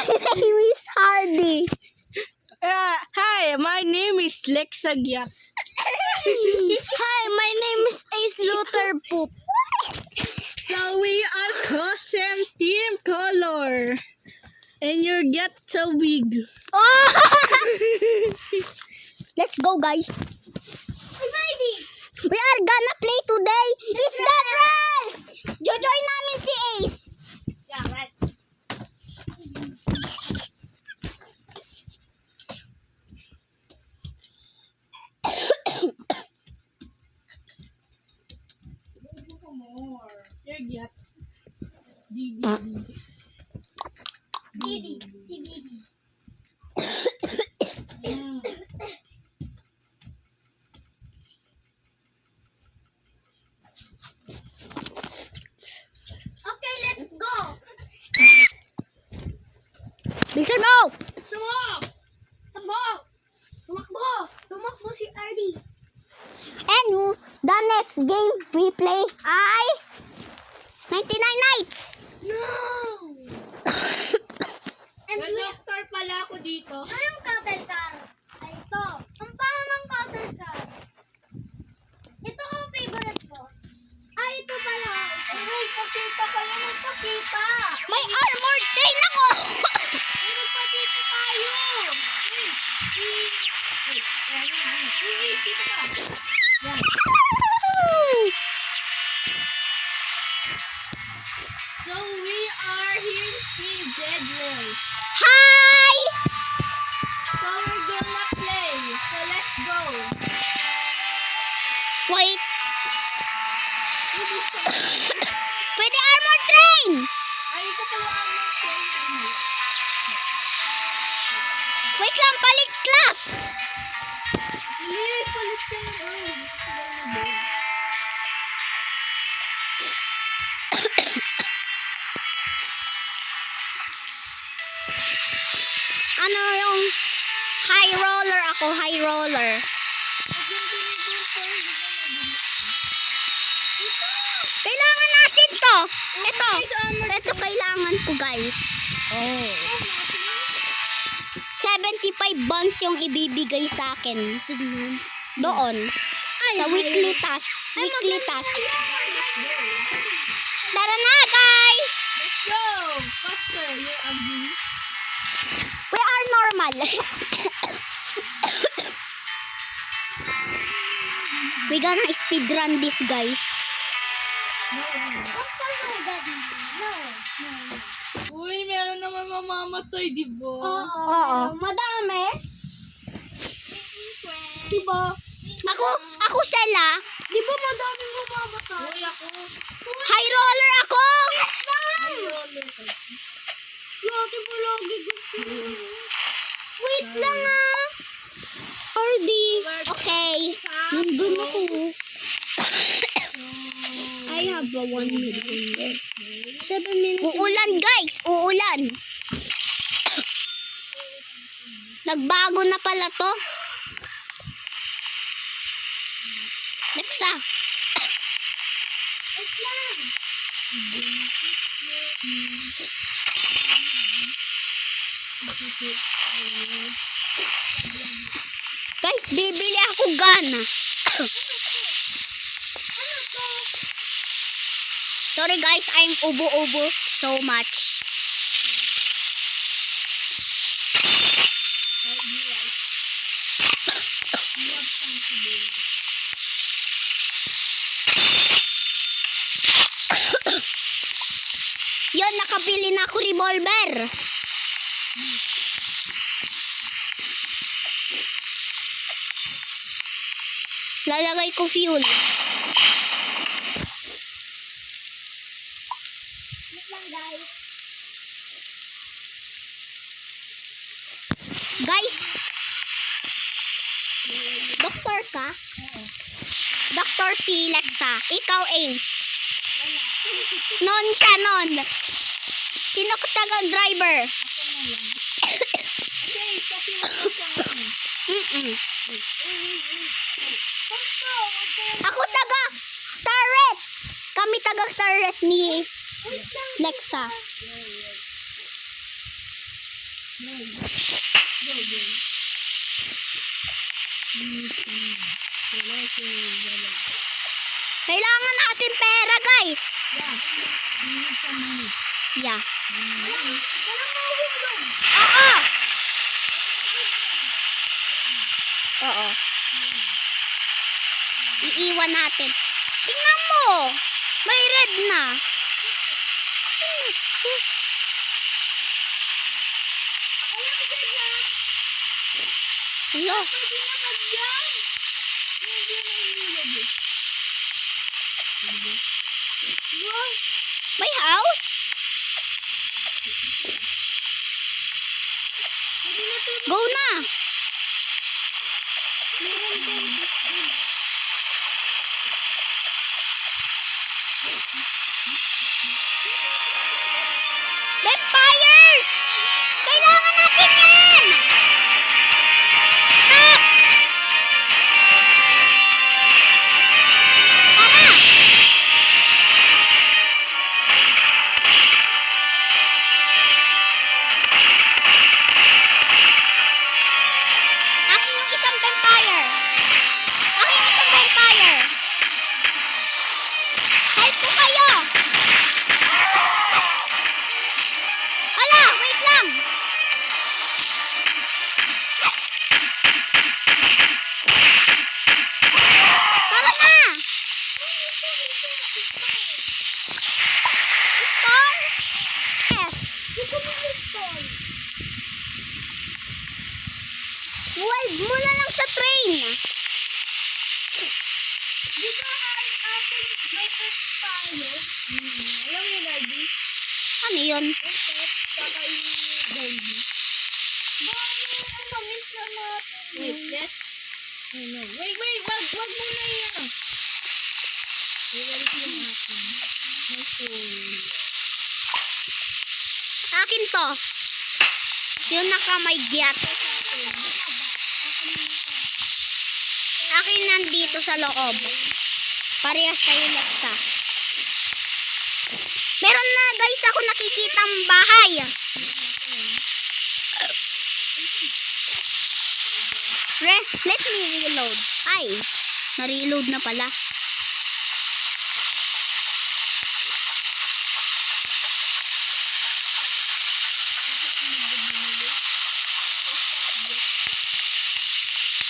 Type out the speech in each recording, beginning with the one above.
My name is Hardy. Hi, my name is Lexagyak. Hi, my name is Ace Luther Poop. So we are Cosem Team Color. And you get so big. Oh! Let's go, guys. We are gonna play today. It's Dead Race! Jojoy namin si Ace. Yeah, right. More. Get. Didi. Si Didi. Okay, let's go. Bilisan mo! Tumakbo si Ardy. And the next game we play ay 99 Nights. No! And doctor pala ako dito. Anong cattle car? Ay, ito. Ang pangit ng cattle car. Ito ang favorite ko. Ay, ito pala. Ay, pakita kayo, magpakita. May armor train ako. Ay, magpakita tayo. Kita ka. Yan. So we are here in Dead Race. Hi! So we're gonna play. So let's go. Wait. Pwede armor train. Ay, ito pala ang train. Wait lang, palit class. Bilis, palit ka na. Ano yung high roller ako, high roller. Kailangan natin to. Ito kailangan ko, guys. Oh. 75 bonds yung ibibigay sa akin. Doon. Sa weekly task. Weekly task. Tara na, guys! Let's go! Faster, you're ugly. We are normal. We gonna speed run this, guys. Uy, meron naman mamamatay, di ba? Oo. Madami. Diba? Ako Stella. Di ba madami mamamatay? Uy, ako. High roller ako. Lagi mo lagi gusto. Wait lang Hardy. Okay. Nandun ako. I have a 1 minute. 7 minutes. Uulan, guys. Uulan. Nagbago na pala to. Nexa. Guys, bibili ako gana. Sorry guys, I'm ubo-ubo so much. Yon, nakabili na ako revolver. Lalagay ko fuel. Guys, doktor ka? Doktor si Lexa. Ikaw, Ace. Non siya, non. Sino ka tagang driver? Ako taga turret. Kami taga turret ni Lexa. No. Go, go. Kailangan natin pera, guys. Yeah. We need some money. Yeah. Money. Oo. Oo. Iiwan natin. Tingnan mo. May red na. Hello. May house? Go na. Vampires! Kailangan natin yan! Stop! Tara! Akin yung isang vampire! Akin yung isang vampire! Help ko kayo! Hala! Wait lang! Tara na! Star? Yes. Weld mo na lang sa train. Di ba atin may pet tayo? Alam mo, Daddy? Ano yun? Kakainin yung Daddy. Ano, miss na natin. Wait, yes? No. Wait, wag muna yan. Iwalit yung akin. My soul. Akin to. Yung nakamay gyat. Akin nandito sa loob. Parehas tayo laksa. Meron na guys ako nakikitang bahay. Let me reload. Ay, na-reload na pala.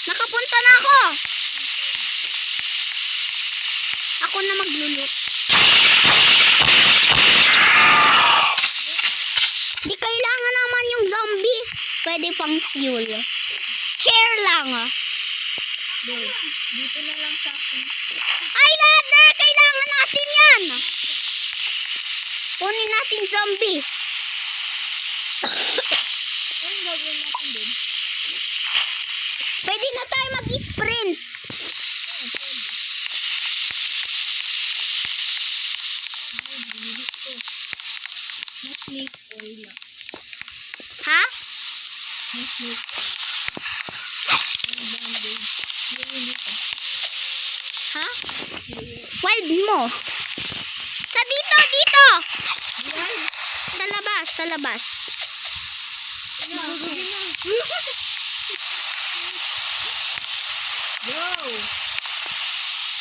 Nakapunta na ako. Ako na maglulot. Di kailangan naman yung zombie. Pwede pang fuel. Chair lang. Dito na lang sa akin. Ay, ladder! Kailangan natin yan. Kunin natin zombie. Anong gagawin natin din? Pwede na tayo mag-sprint. Mas snake oil lang. Ha? Mas snake oil. Ang bandage. Hindi pa. Ha? Wild mo. Sa dito, dito. Yan. Sa labas, sa labas. Go!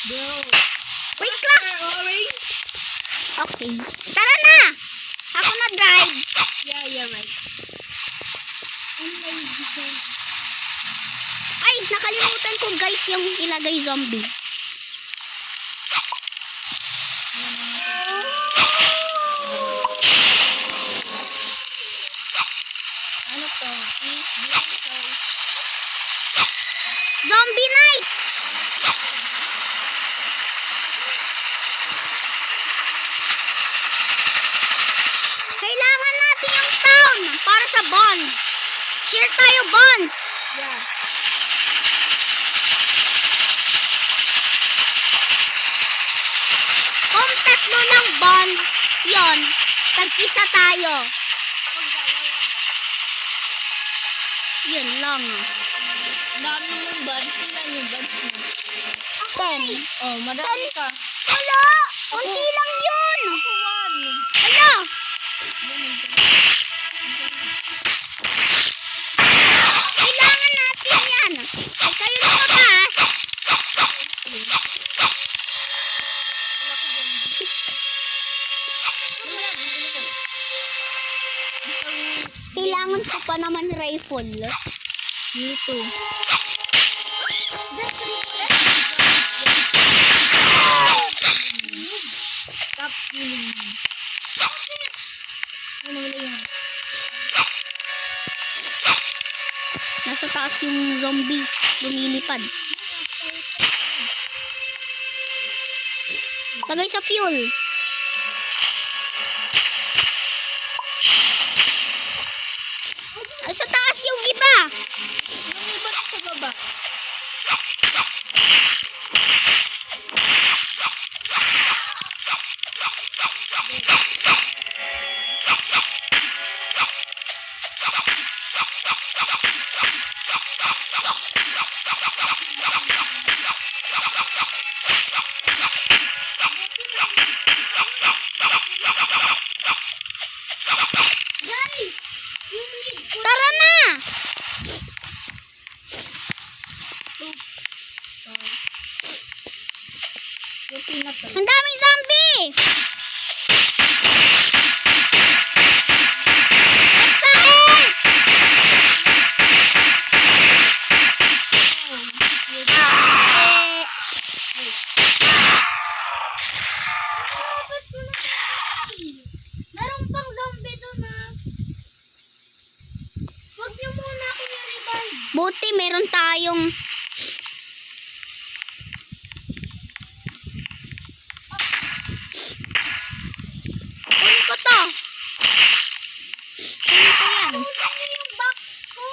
Go! Wait lang. Orange? Okay. Tara na. Ako na drive. Yeah, you're right. Ay, nakalimutan ko guys yung ilagay zombie. Ano to? Zombie night. Kailangan natin yung town para sa bonds. Share tayo bonds. Yeah. Kung tatlo lang bonds, yon, tag-isa tayo. Yun lang. Dami mong buds. Ilan yung buds mo? 10. Oh, madami ka. Wala! Kunti lang yun! Ako 1. Ala! Kailangan natin yan. Ay, kayo lumabas. Wala ko dyan. Kailangan ko pa naman rifle. Dito. Stop killing me. Ano wala yan? Nasa taas yung zombie. Lumilipad. Lagay sa fuel. Ay, sa taas yung iba. Ano iba na sa baba? Guys, you need to Tara na! Yung pinatay. Ang daming zombie! Excited! Bakit ko na meron pang zombie doon na. Huwag niyo muna ako i-revive. Buti meron tayong kunin ko to. Kunin ko yan. Kunin niyo yung box ko.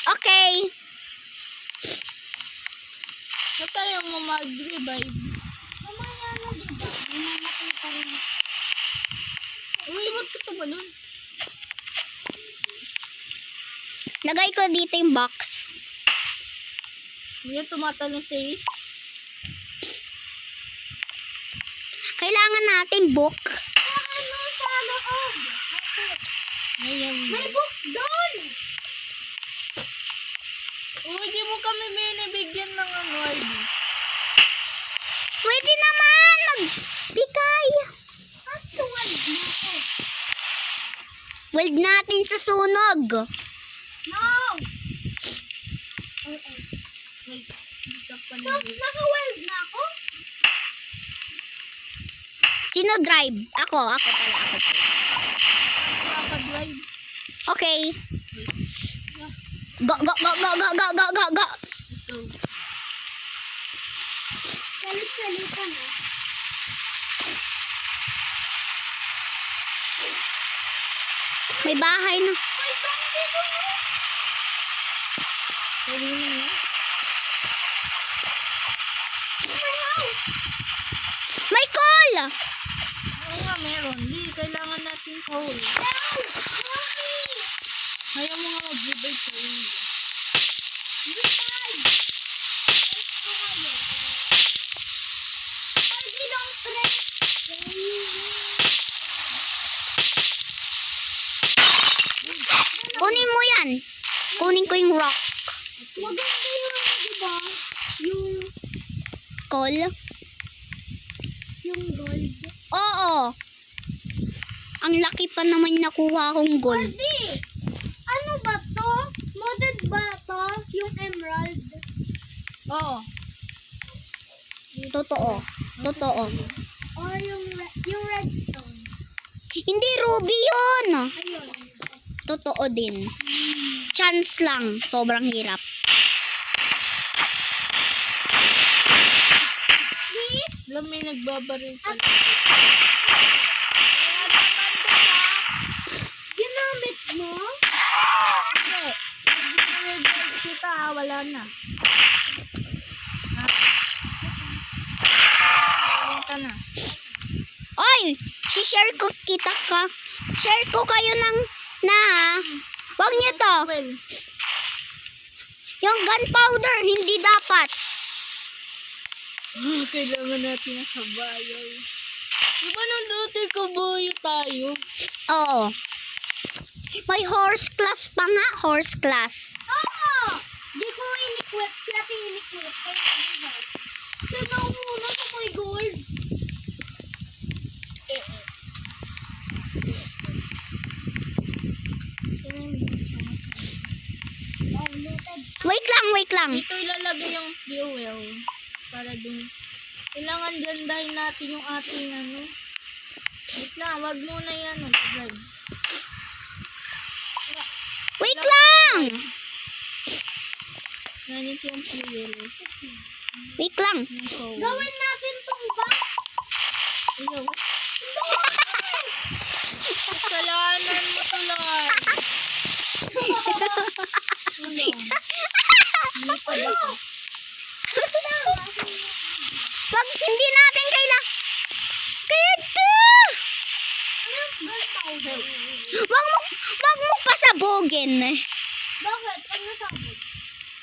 Okay. Ba't tayo mo mag-revive? Mamaya na, diba? Mamamatay pa rin. Uy, ba't ka ba nun? Lagay ko dito yung box. Hindi yan tumatalon sa is. Kailangan natin book. Ano sa loob? Ngayon. May book doon. Uy, di mo kami binibigyan ng ano, ID. Pwede naman magbigay. Actual na ako. Weld natin sa sunog. No! Wait, hindi ka pa So, naka-weld na ako? Sino drive? Ako pala. nakaka-drive. Okay. Go, go, go, go, go, go, go, go, go. So, Salit-salita na. May bahay na. May zombie doon. pwede mo na. My house. May call! Oo nga, meron. Di, kailangan natin coal. Help! Mommy! Ayaw mo nga mag-revive sa iyo. Revive! Ito kayo. Pwede lang press. Kunin mo yan. Kunin ko yung rock. Maganda yun, diba? Yung Call? gold. Oo. Ang laki pa naman nakuha kong gold. Pwede! Ano ba to? Modded ba to? Yung emerald? Oo. Totoo. Totoo. Or yung redstone? Hindi ruby yun. Ayun. Totoo din. Chance lang. Sobrang hirap. Please? Alam, may nagbabaril pa. Ginamit mo? Hindi. Pag-revive kita, wala na. Wala ka na. Oy! Si-share ko kita ka. Share ko kayo ng wag niyo to. Well, Yung gunpowder, hindi dapat. kailangan natin ng kabayo. Di ba nung dati kabayo tayo? Oo. May horse class pa nga, horse class. Oo! Di ko in-equip. Sila in-equip. Kaya in-equip. So, naumuna ko may gold. Oh, noted. Wait lang. Dito ilalagay yung fuel. Para dun. Kailangan gandahin natin yung ating ano. Wait lang, wag muna yan. Lagay. Wait lang. Ganit yung fuel. Wait lang. Yung coal. Gawin natin tong box. Ayaw. Kasalanan mo tuloy. Ano? Hindi pa ako. Pag hindi natin kailangan. Kaya to. Gunpowder. Wag mo pasabugin. Bakit? Pag nasabog.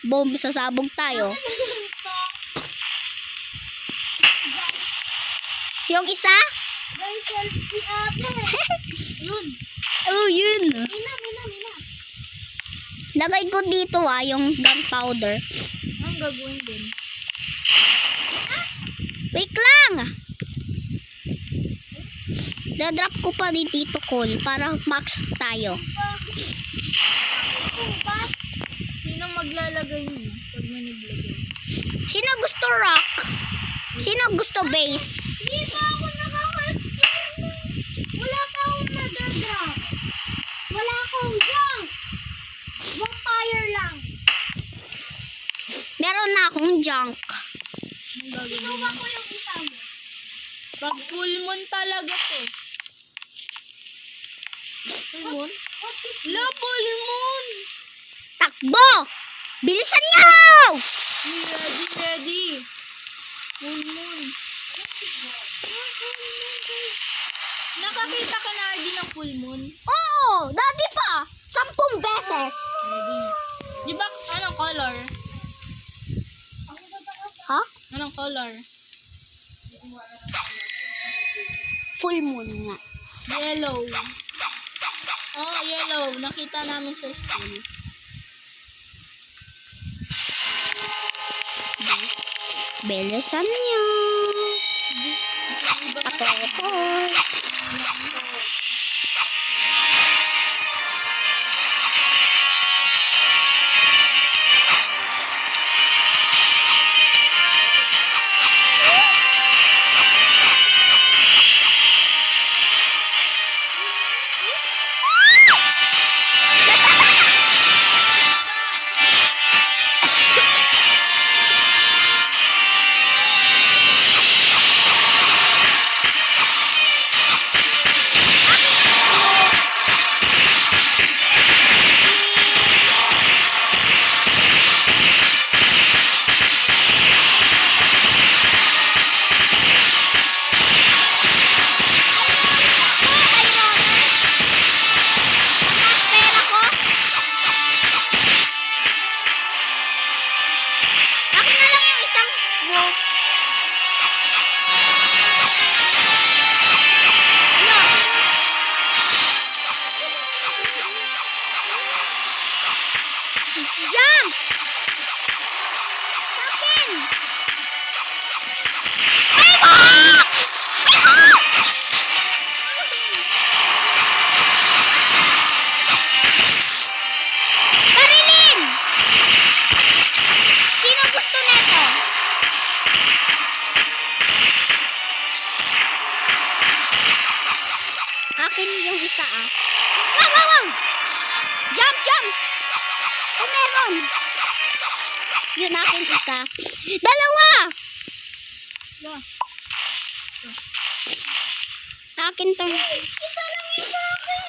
Bomb sasabog tayo. Ito. Yung isa? Guys, selfie ate. Yun. Oh, yun. Mina. Lagay ko dito yung gunpowder. Ang gagawin din. Wait lang. Dadrop ko pa din dito coal para max tayo. Bukas. Sino maglalagay niyo pag may naglagay? Sino gusto rock? Sino gusto base? Hindi pa ako nakaka-explain. Wala pa akong nadadrop. Wala akong junk. Vampire lang. Meron na akong junk. Ang gagawin Ginawa mo? ko yung isa mo. Pag full moon talaga to. Full moon? What is La, full moon! Takbo! Bilisan nyo! Ready. Full moon. Nakakita ka na din ng full moon? Oo! Dati pa! 10 beses! Ready. Di ba, anong color? Ha? Anong color? Full moon nga. Yellow. Oh, yellow. Nakita namin sa school. Bilisan nyo! Di ba Ako. Pera ko? Akin na lang yung isang wolf. Ano? Jump! Akin! Ay, bak! Ay, bak! Barilin! Sino gusto neto? Akin yung isa ah. Wow! Jump! Oh, meron. Yun akin isa. Dalawa! La. Akin tong... Isa lang yung sa akin.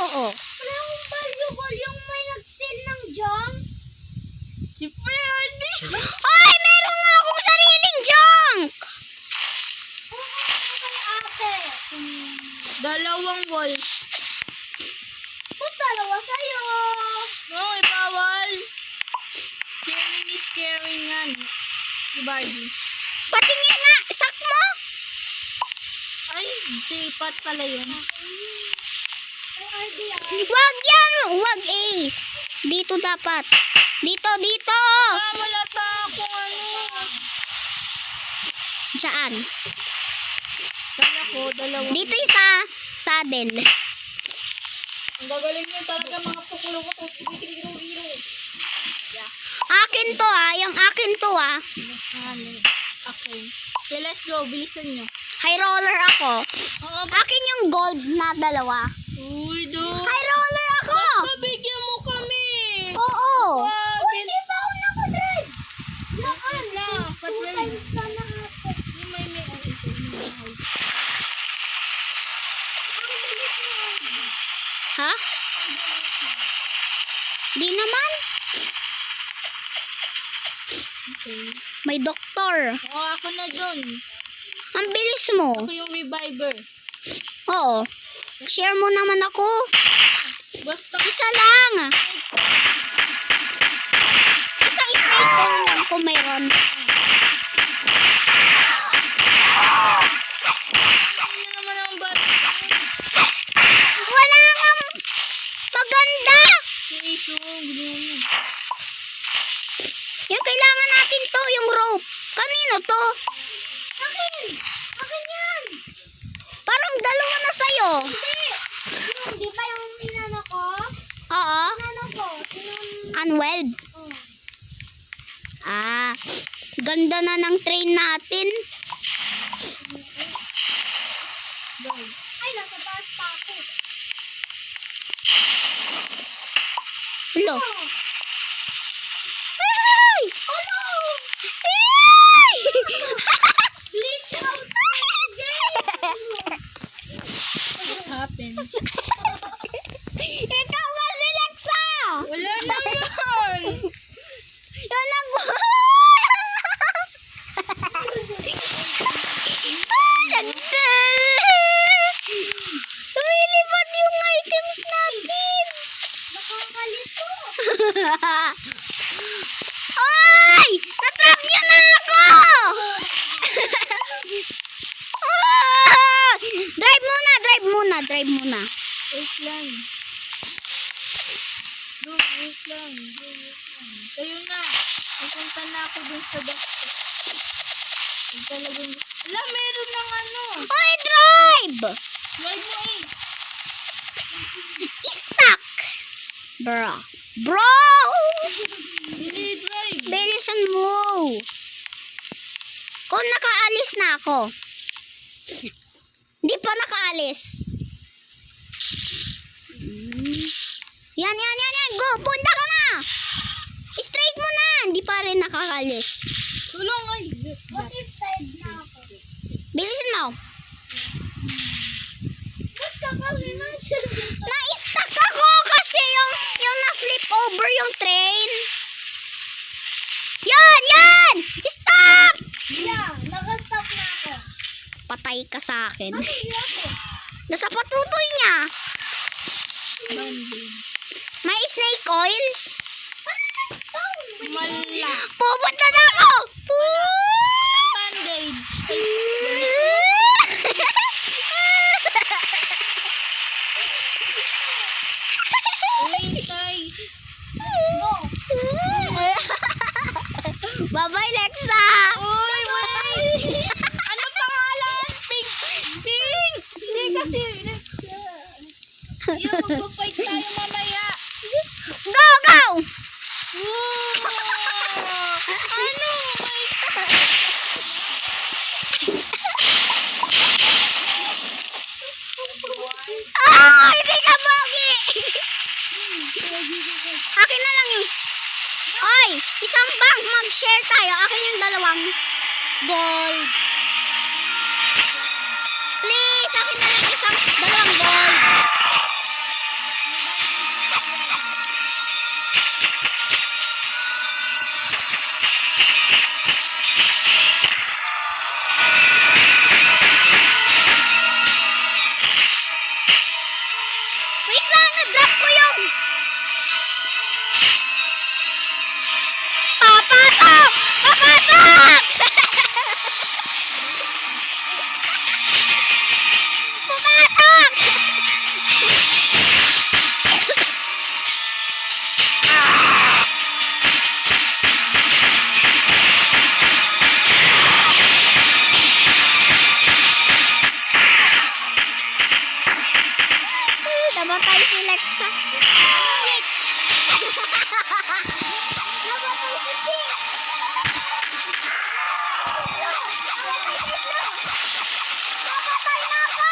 Oo. Wala akong valuable yung may nag-steal ng junk. Si Freddy! Ay, meron nga akong sariling junk! Kay ate. Dalawang wolf. Ba't dalawa sa'yo? No, ibawal. Sharing is caring nga. Ni Barbie. Patingin nga, sak mo! Tipat pala yun. Wag yan! Wag, Ace. Dito dapat. Dito, dito! Wala ta akong ano. Diyan. Kala ko, dalawa. Dito yung sa saddle. Ang gagaling nyo talaga mga pukulo ko to. Akin to yung akin to Okay. Okay, let's go. Bilisan nyo. High roller ako. Oo, Akin yung gold na dalawa. uy, do. High roller ako! Basta bigyan mo kami. Oo! Hindi pa ako nakadrive! Wait lang. Patry. ka na ako. Yung may ano ito. Ha? Di naman. Okay. May doktor. Oo, ako na dun. Ang bilis mo. Ako yung reviver. Oo. Share mo naman ako. Basta Isa lang. Isa snake lang kung mayroon. ano naman ang bata. Wala nga maganda. Si Iso, gano'n mo. Yung kailangan natin to, yung rope. Kanino to? Akin! Akin yan! Parang dalawa na sa'yo. Yung, di ba yung inano ko? Oo. Inano ko? Yung, Unweld. oh. Ganda na ng train natin. Ay, nasa taas pa ako. Hello. Oh! Ay! Oh no! Ay! Glitch out! What happened? Ikaw ba si Lexa? Wala naman! Yun ang Lumilipad yung items natin. Nakakalito! Ay! Natrap niyo na ako! Drive muna, drive muna, drive muna. Wait lang. Wait lang. Kayo na. Pupunta na ako dun sa doctor. Talagang... Ala, meron ng ano. Oy, drive! Drive mo eh. Stuck! Bro! Bili drive. Bilisan mo! Kung nakaalis na ako. Di pa nakaalis. Yan. Go! Punta ka na! Straight mo na! Hindi pa rin nakakaalis. Tulong ay. What if tired na ako? Bilisan mo! Ba't kakalingan siya? Na-stuck ako kasi yung na-flip over yung train. Yan! Stop! Yeah, nakastop na ako. Patay ka sa akin. Hindi ako. Nasa patutoy niya. Bandage. May snake oil. Mala. Pupunta na ako! Walang bandage. Uy, tay. Go! Bye-bye, Lexa! Uy, wait. Ano pangalan? Pink. Pink. Hindi kasi. Yung magpa-fight tayo mamaya. Go! Wow! Ano? Hindi ka bagi! Akin na lang yung... Oy! Isang bank! Mag-share tayo. Akin yung dalawang gold. Please! Akin na lang dalawang gold. Wait lang! Na-drop ko yung... Papasok! Wasak! Namatay si Lexa. Namatay si Pink. Namatay na ako!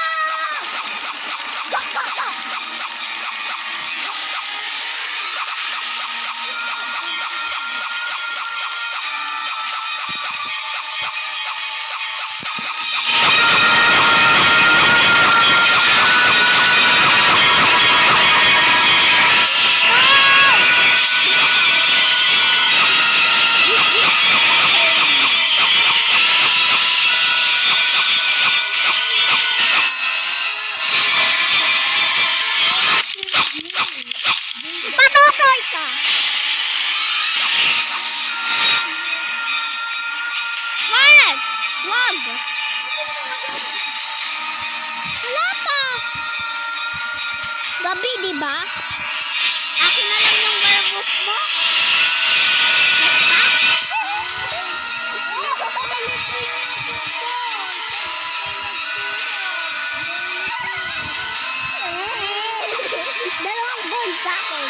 Patutoy ka! Wag! Wag! Wala pa! Gabi, di ba? Akin na lang yung werewolf mo. Dalawang gold sa akin.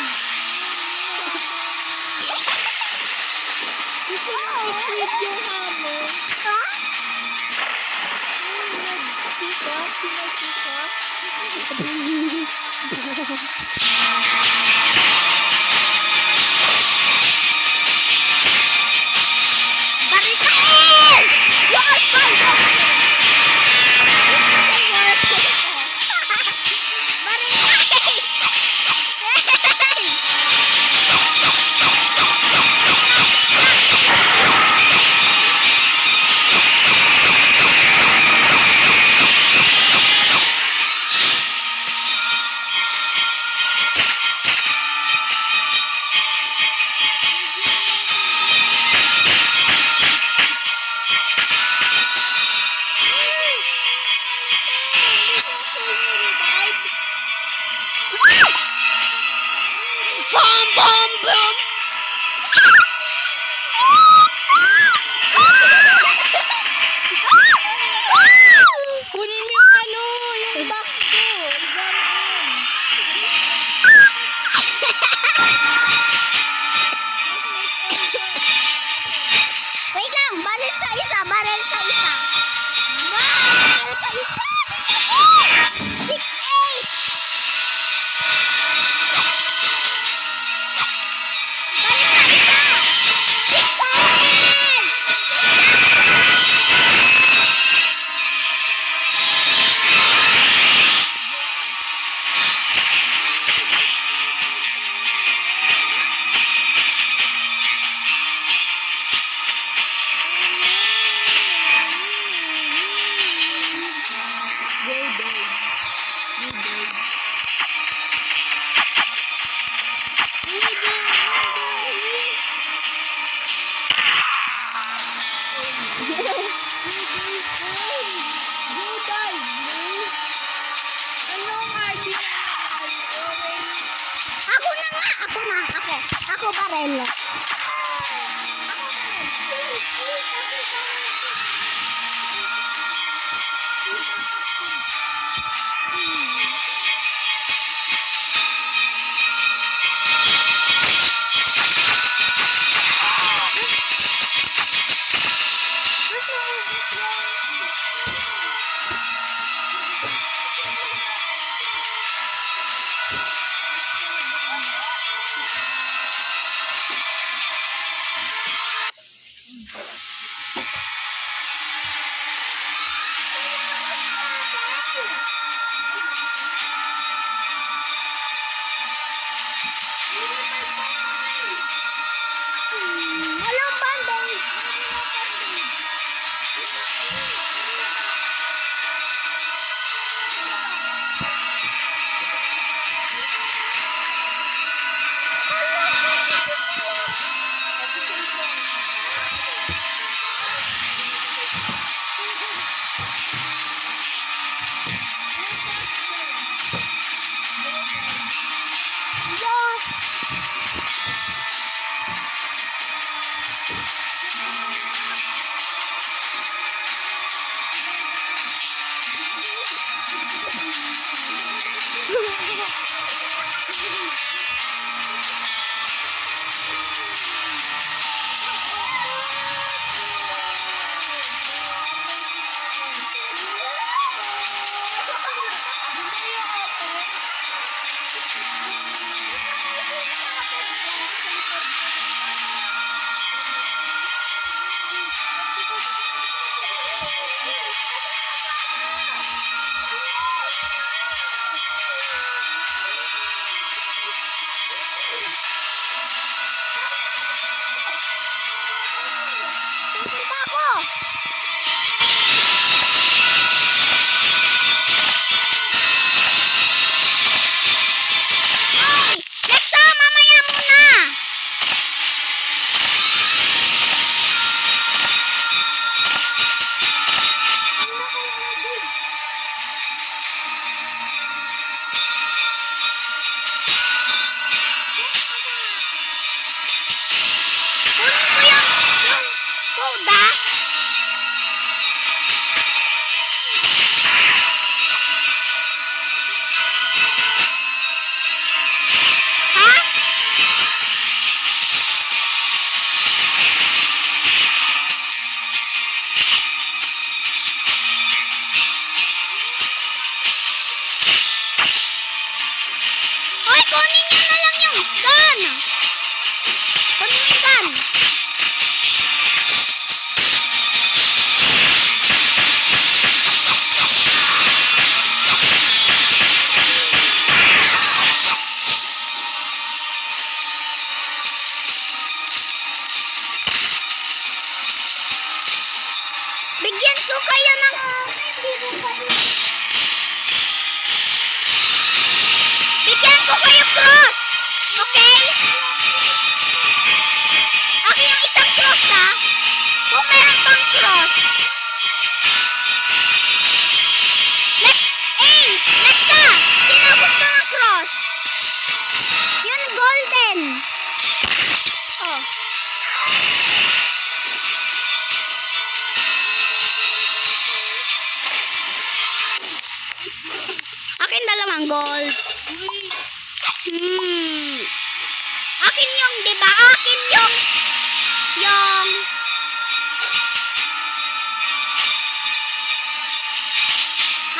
Gusto mo i-quit yung hamon? Ha? Pick up? Sino pick up? Baritain! Yung asphalt! Bom, bom, bom! Kunin mo yung ano, yung box ko. Wait lang, baril ka isa, baril ka isa. Baril ka isa. 6-8. Baril ka isa. 6-8. Go, babe. Go, babe. Go, dive, bro. Anong RD na Ako na nga, ako baril. kunin niyo na lang yung gun. Kunin mo yung gun. Bigyan ko kayo ng... Bigyan ko kayo cross! Okay? Akin yung isang cross, ha? Kung meron pang cross. Let's aim! Let's na! Sino gusto ng cross? Yun, golden. Oh. Akin dalawang gold. Akin yung, di ba? Akin yung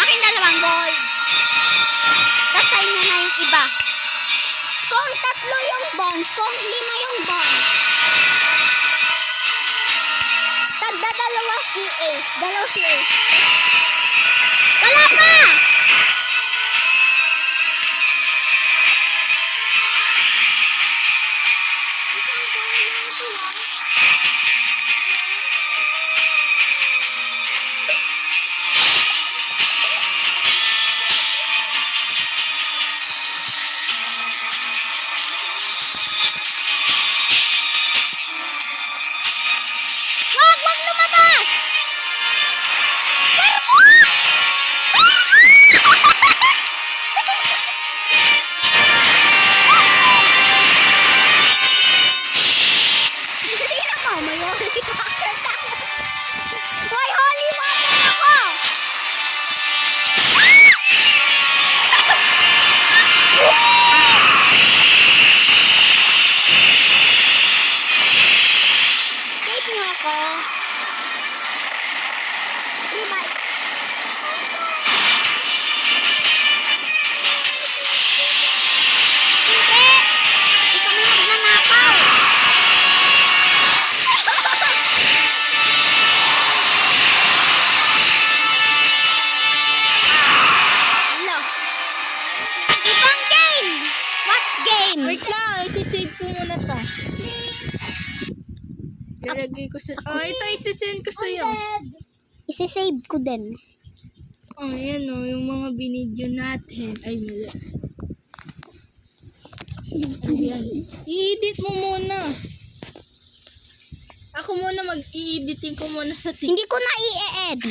akin dalawang gold. Tapos sa inyo na yung iba. Kung 3 yung bones, kung 5 yung bones. Tagda-dalawa si Ace. Dalawa si Ace. Wala pa! Wag lumabas! Hoy, holy water ako! Save niyo ako. Revive. Hindi! Hindi kami magnanakaw. Ano? Ibang game! What game? Wait lang, isi-save ko muna to. Lalagay ko sa... Oh, ito isi-send ko sa'yo. Isi-save ko din. Oh, yan o, yung mga binidyo natin. Ay, mali. Ayan. I-edit mo muna. Ako muna mag-i-editing ko muna sa TikTok. Hindi ko na i-edit.